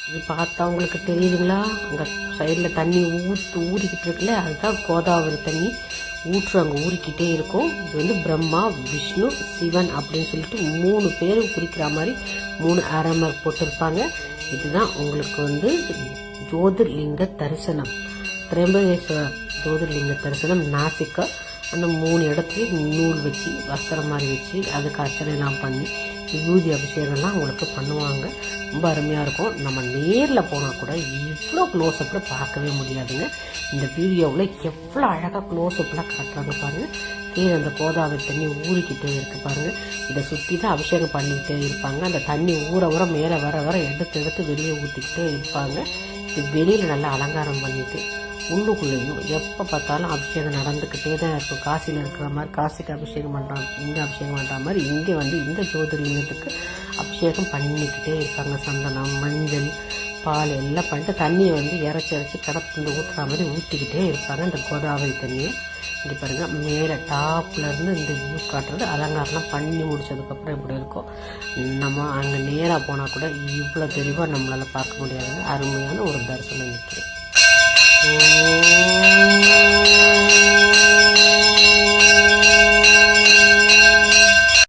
இது பார்த்தா உங்களுக்கு தெரியுதுங்களா? அங்கே சைடில் தண்ணி ஊறிக்கிட்டு இருக்குல்ல, அதுதான் கோதாவரி தண்ணி அங்கே ஊறிக்கிட்டே இருக்கும். இது வந்து பிரம்மா, விஷ்ணு, சிவன் அப்படின்னு சொல்லிட்டு 3 பேரும் குறிக்கிற மாதிரி 3 ஆரம்பர் போட்டிருப்பாங்க. இதுதான் உங்களுக்கு வந்து ஜோதிர்லிங்க தரிசனம், திரம்பகேஸ்வரர் ஜோதிர்லிங்க தரிசனம், நாசிக்கா. அந்த 3 இடத்துலையும் நூல் வச்சு வஸ்திரம் மாதிரி வச்சு அதுக்கு அர்ச்சனைலாம் பண்ணி விபூதி அபிஷேகம்லாம் உங்களுக்கு பண்ணுவாங்க. ரொம்ப அருமையாக இருக்கும். நம்ம நேரில் போனால் கூட இவ்வளோ க்ளோஸ்அப்பில் பார்க்கவே முடியாதுங்க. இந்த வீடியோவில் எவ்வளோ அழகாக க்ளோஸ்அப்பில் காட்டுறாங்க பாருங்கள். கீழே அந்த கோதாவரி தண்ணி ஊறிக்கிட்டே இருக்கு பாருங்கள். இதை சுற்றி தான் அபிஷேகம் பண்ணிக்கிட்டே இருப்பாங்க. அந்த தண்ணி ஊற மேலே வர எடுத்து வெளியே ஊற்றிக்கிட்டே இருப்பாங்க. இது வெளியில் நல்லா அலங்காரம் பண்ணிட்டு உள்ளுக்குள்ளேயும் எப்போ பார்த்தாலும் அபிஷேகம் நடந்துக்கிட்டே தான் இருக்கும். காசியில் இருக்கிற மாதிரி காசிக்கு அபிஷேகம் பண்ணுறாங்க, இங்கே அபிஷேகம் பண்ணுற மாதிரி இங்கே வந்து இந்த ஜோதிர்லிங்கத்துக்கு அபிஷேகம் பண்ணிக்கிட்டே இருப்பாங்க. சந்தனம், மஞ்சள், பால் எல்லாம் பண்ணிட்டு தண்ணியை வந்து இறச்சி கடத்து ஊற்றுற மாதிரி ஊற்றிக்கிட்டே இருப்பாங்க. இந்த கோதாவரி தண்ணியை இங்கே பாருங்கள், மேலே டாப்லேருந்து இந்த வியூ காட்டுறது. அலங்காரம்லாம் பண்ணி முடிச்சதுக்கப்புறம் இப்படி இருக்கும். நம்ம அங்கே நேராக போனால் கூட இவ்வளோ தெளிவாக நம்மளால் பார்க்க முடியாதுங்க. அருமையான ஒரு தரிசனம் நிற்கிறேன்.